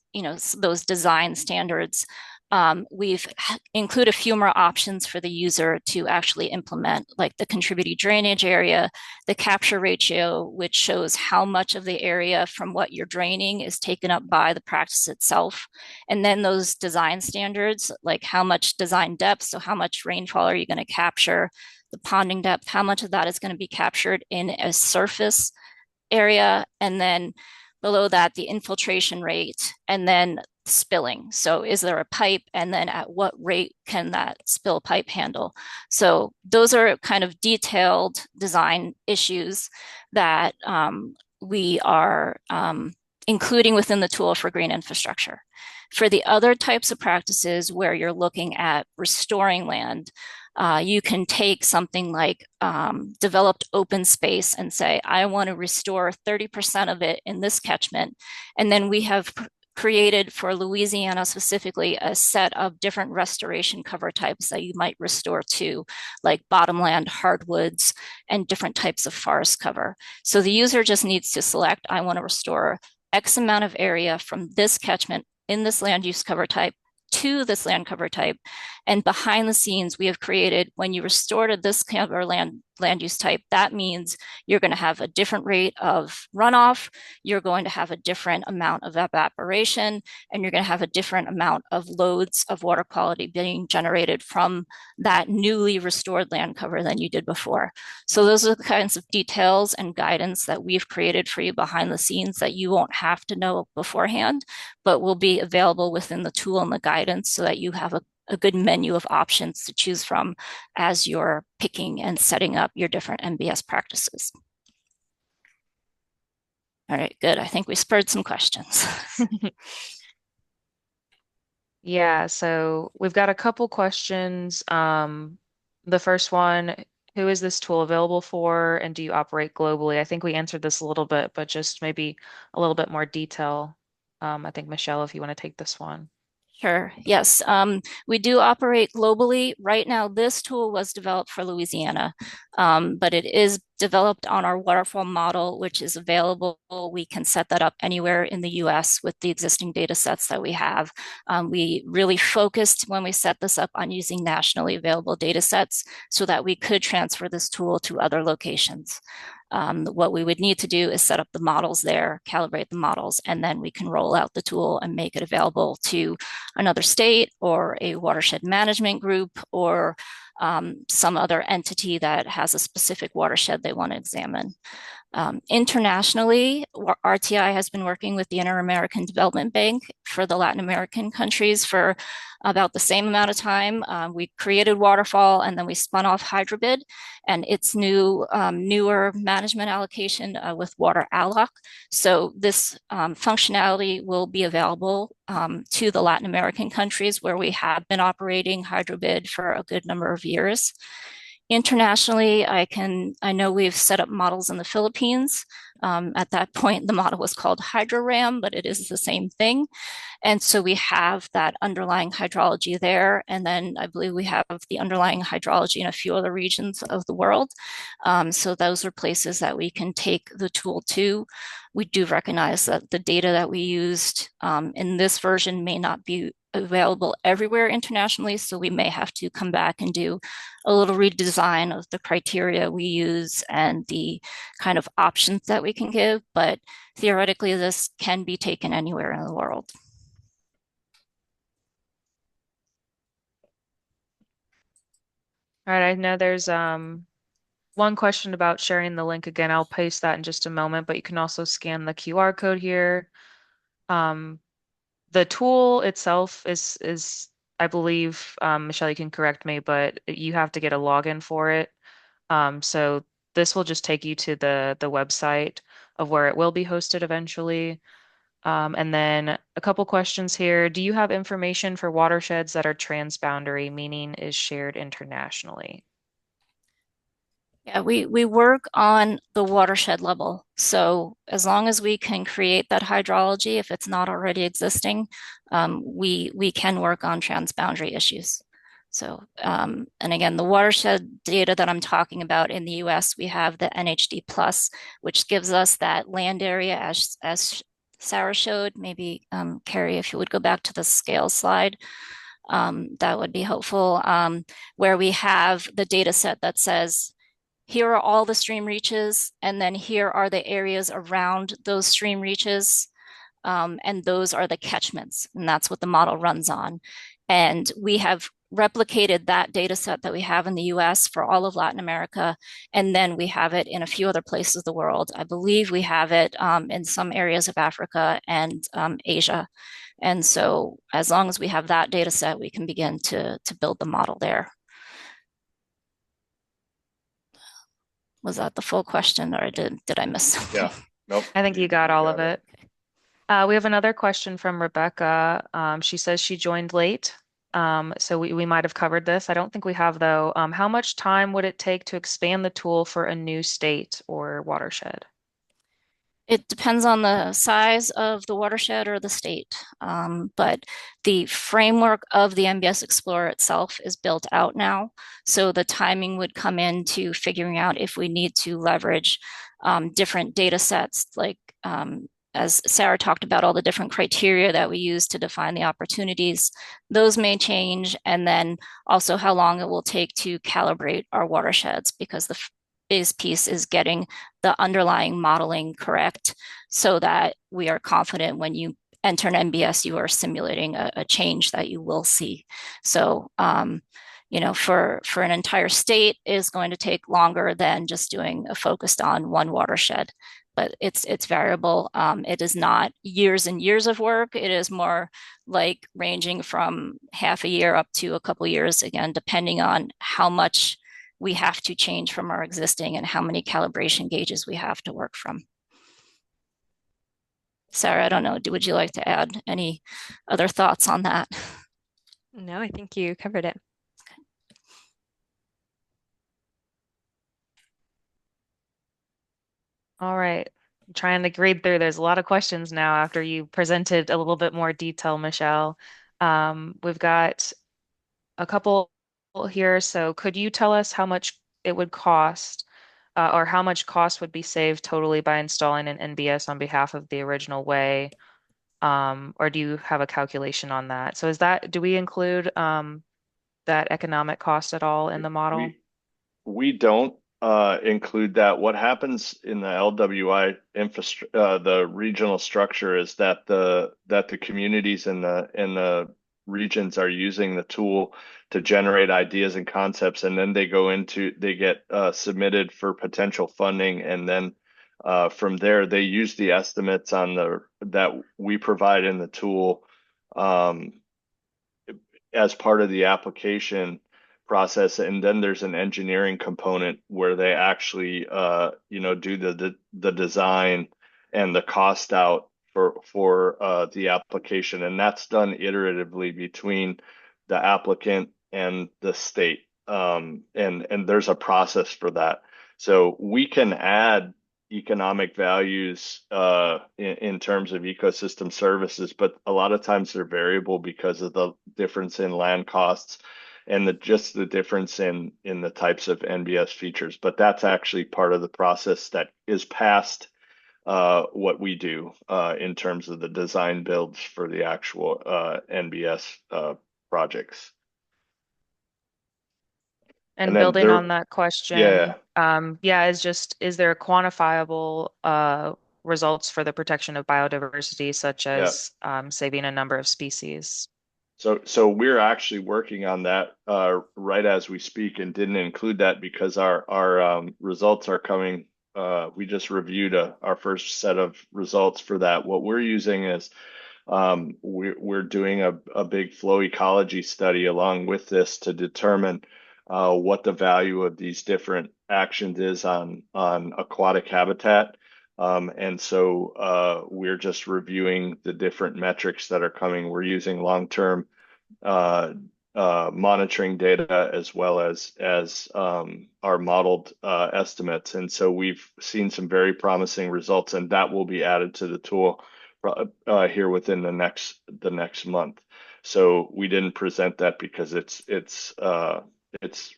those design standards, we've include a few more options for the user to actually implement, like the contributing drainage area, the capture ratio, which shows how much of the area from what you're draining is taken up by the practice itself. And then those design standards, like how much design depth, so how much rainfall are you going to capture, the ponding depth, how much of that is going to be captured in a surface area, and then below that, the infiltration rate, and then spilling. So is there a pipe, and then at what rate can that spill pipe handle? So those are kind of detailed design issues that we are including within the tool for green infrastructure. For the other types of practices where you're looking at restoring land, you can take something like developed open space and say, I want to restore 30% of it in this catchment. And then we have created for Louisiana specifically a set of different restoration cover types that you might restore to, like bottomland, hardwoods, and different types of forest cover. So the user just needs to select, I want to restore X amount of area from this catchment in this land use cover type to this land cover type. And behind the scenes, we have created, when you restore to this cover land use type, that means you're going to have a different rate of runoff, you're going to have a different amount of evaporation, and you're going to have a different amount of loads of water quality being generated from that newly restored land cover than you did before. So those are the kinds of details and guidance that we've created for you behind the scenes that you won't have to know beforehand, but will be available within the tool and the guidance so that you have a good menu of options to choose from as you're picking and setting up your different NBS practices. All right, good. I think we spurred some questions. Yeah, so we've got a couple questions. The first one, who is this tool available for, and do you operate globally? I think we answered this a little bit, but just maybe a little bit more detail. I think Michelle, if you want to take this one. Sure. Yes. We do operate globally. Right now, this tool was developed for Louisiana, but it is developed on our waterfall model, which is available. We can set that up anywhere in the US with the existing data sets that we have. We really focused when we set this up on using nationally available data sets so that we could transfer this tool to other locations. What we would need to do is set up the models there, calibrate the models, and then we can roll out the tool and make it available to another state or a watershed management group or some other entity that has a specific watershed they want to examine. Internationally, RTI has been working with the Inter-American Development Bank for the Latin American countries for about the same amount of time. We created Waterfall and then we spun off Hydrobid and its newer management allocation with Water Alloc. So this functionality will be available to the Latin American countries where we have been operating Hydrobid for a good number of years. Internationally, I know we've set up models in the Philippines. At that point, the model was called HydroRAM, but it is the same thing. And so we have that underlying hydrology there. And then I believe we have the underlying hydrology in a few other regions of the world. So those are places that we can take the tool to. We do recognize that the data that we used in this version may not be available everywhere internationally. So we may have to come back and do a little redesign of the criteria we use and the kind of options that we can give. But theoretically, this can be taken anywhere in the world. All right, I know there's one question about sharing the link again. I'll paste that in just a moment, but you can also scan the QR code here. The tool itself is I believe, Michelle, you can correct me, but you have to get a login for it. So this will just take you to the website of where it will be hosted eventually. And then a couple questions here. Do you have information for watersheds that are transboundary, meaning is shared internationally? Yeah, we work on the watershed level. So as long as we can create that hydrology, if it's not already existing, we can work on transboundary issues. So, and again, the watershed data that I'm talking about in the US, we have the NHD plus, which gives us that land area as Sarah showed. Maybe Carrie, if you would go back to the scale slide, that would be helpful, where we have the data set that says, here are all the stream reaches, and then here are the areas around those stream reaches, and those are the catchments, and that's what the model runs on. And we have replicated that data set that we have in the US for all of Latin America, and then we have it in a few other places of the world. I believe we have it in some areas of Africa and Asia. And so as long as we have that data set, we can begin to build the model there. Was that the full question, or did I miss something? Yeah, nope. I think you got all of it. We have another question from Rebecca. She says she joined late, so we might have covered this. I don't think we have, though. How much time would it take to expand the tool for a new state or watershed? It depends on the size of the watershed or the state, but the framework of the NBS Explorer itself is built out now. So the timing would come into figuring out if we need to leverage different data sets, like as Sarah talked about, all the different criteria that we use to define the opportunities. Those may change, and then also how long it will take to calibrate our watersheds, because the biggest piece is getting the underlying modeling correct so that we are confident when you enter an NBS, you are simulating a change that you will see. So, you know, for an entire state is going to take longer than just doing a focused on one watershed, but it's variable. It is not years and years of work. It is more like ranging from half a year up to a couple of years, again, depending on how much we have to change from our existing and how many calibration gauges we have to work from. Sarah, I don't know, would you like to add any other thoughts on that? No, I think you covered it. All right. I'm trying to read through. There's a lot of questions now after you presented a little bit more detail, Michelle. We've got a couple here. So could you tell us how much it would cost, or how much cost would be saved totally by installing an NBS on behalf of the original way? Or do you have a calculation on that? So do we include that economic cost at all in the model? We don't include that. What happens in the LWI infrastructure, the regional structure, is that the communities and the regions are using the tool to generate ideas and concepts, and then they get submitted for potential funding, and then from there they use the estimates that we provide in the tool as part of the application process. And then there's an engineering component where they actually do the design and the cost out for the application, and that's done iteratively between the applicant and the state, and there's a process for that. So we can add economic values in terms of ecosystem services, but a lot of times they're variable because of the difference in land costs and just the difference in the types of NBS features. But that's actually part of the process that is past what we do in terms of the design builds for the actual NBS projects. And building on that question, is there quantifiable results for the protection of biodiversity, such as saving a number of species? So we're actually working on that right as we speak, and didn't include that because our results are coming. We just reviewed our first set of results for that. What we're using is we're doing a big flow ecology study along with this to determine what the value of these different actions is on aquatic habitat. And so we're just reviewing the different metrics that are coming. We're using long-term monitoring data as well as our modeled estimates. And so we've seen some very promising results, and that will be added to the tool here within the next month. So we didn't present that because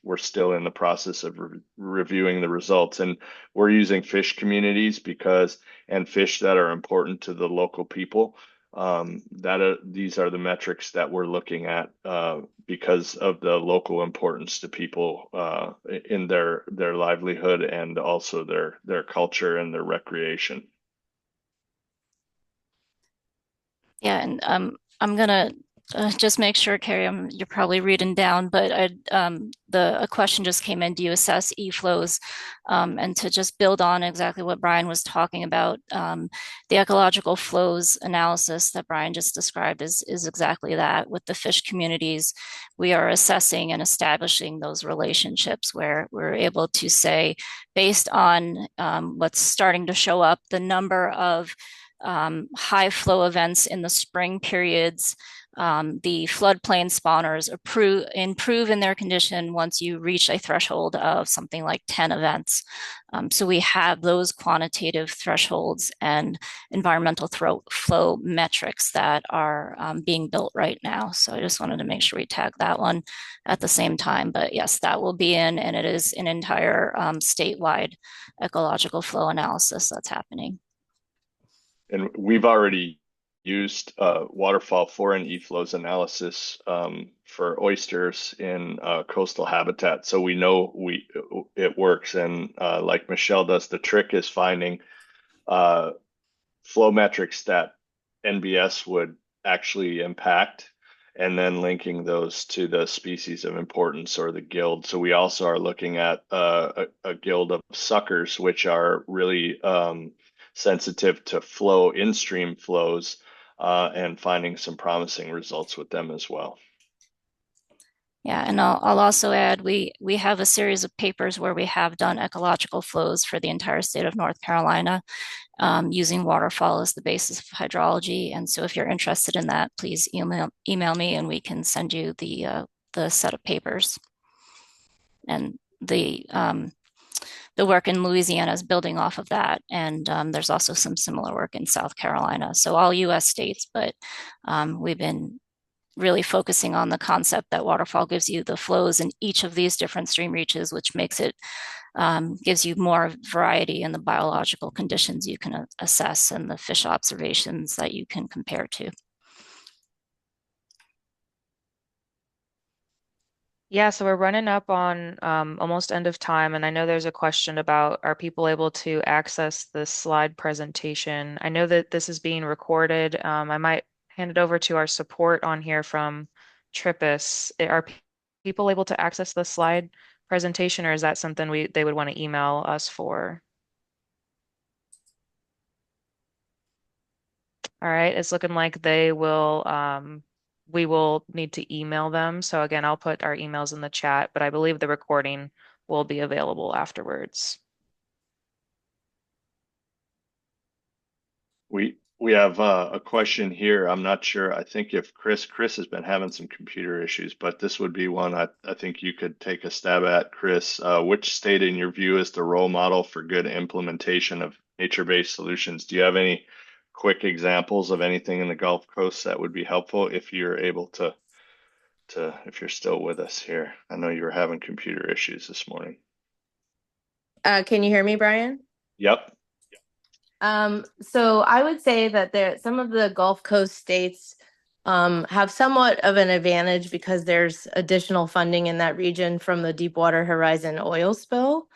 we're still in the process of reviewing the results, and we're using fish communities and fish that are important to the local people. These are the metrics that we're looking at because of the local importance to people in their livelihood and also their culture and their recreation. Yeah, and I'm gonna just make sure, Carrie, you're probably reading down, but a question just came in: do you assess e-flows? And to just build on exactly what Brian was talking about, the ecological flows analysis that Brian just described is exactly that. With the fish communities, we are assessing and establishing those relationships where we're able to say, based on what's starting to show up, the number of high flow events in the spring periods, the floodplain spawners improve in their condition once you reach a threshold of something like 10 events. So we have those quantitative thresholds and environmental flow metrics that are being built right now. So I just wanted to make sure we tag that one at the same time. But yes, that will be in, and it is an entire statewide ecological flow analysis that's happening. And we've already used waterfall foreign e-flows analysis for oysters in coastal habitat. So we know it works. And like Michelle does, the trick is finding flow metrics that NBS would actually impact and then linking those to the species of importance or the guild. So we also are looking at a guild of suckers, which are really sensitive to in-stream flows, and finding some promising results with them as well. Yeah, and I'll also add, we have a series of papers where we have done ecological flows for the entire state of North Carolina, using waterfall as the basis of hydrology. And so if you're interested in that, please email me and we can send you the set of papers. And the work in Louisiana is building off of that. And there's also some similar work in South Carolina. So all US states, but we've been really focusing on the concept that waterfall gives you the flows in each of these different stream reaches, which makes it, gives you more variety in the biological conditions you can assess and the fish observations that you can compare to. Yeah, so we're running up on almost end of time, and I know there's a question about, are people able to access the slide presentation? I know that this is being recorded. I might hand it over to our support on here from Trippus. Are people able to access the slide presentation, or is that something they would want to email us for? All right, it's looking like they will we will need to email them. So again, I'll put our emails in the chat, but I believe the recording will be available afterwards. We have a question here. I'm not sure. I think if Chris has been having some computer issues, but this would be one I think you could take a stab at, Chris. Which state in your view is the role model for good implementation of nature-based solutions? Do you have any quick examples of anything in the Gulf Coast that would be helpful if you're able to if you're still with us here? I know you were having computer issues this morning. Can you hear me, Brian? Yep. So I would say that some of the Gulf Coast states have somewhat of an advantage because there's additional funding in that region from the Deepwater Horizon oil spill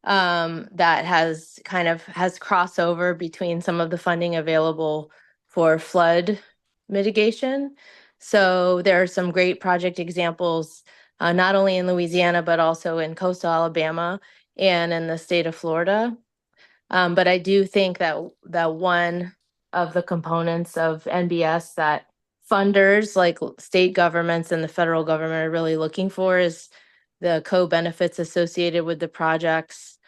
that has crossover between some of the funding available for flood mitigation. So there are some great project examples, not only in Louisiana, but also in coastal Alabama and in the state of Florida. But I do think that one of the components of NBS that funders like state governments and the federal government are really looking for is the co-benefits associated with the projects,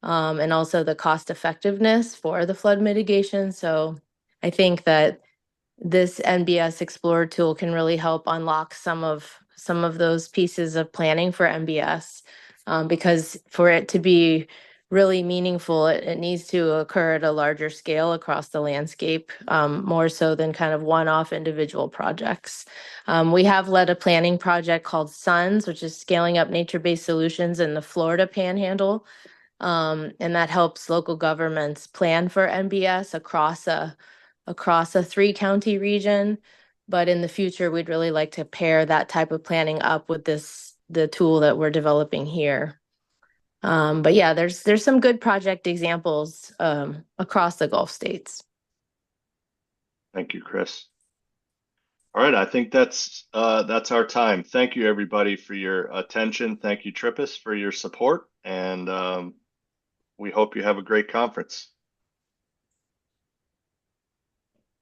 and also the cost effectiveness for the flood mitigation. So I think that this NBS Explorer tool can really help unlock some of some of those pieces of planning for NBS, because for it to be really meaningful, it needs to occur at a larger scale across the landscape, more so than kind of one-off individual projects. We have led a planning project called SUNS, which is scaling up nature-based solutions in the Florida Panhandle. And that helps local governments plan for NBS across a 3-county region. But in the future, we'd really like to pair that type of planning up with the tool that we're developing here. But yeah, there's some good project examples across the Gulf states. Thank you, Chris. All right, I think that's our time. Thank you, everybody, for your attention. Thank you, Trippus, for your support, and we hope you have a great conference.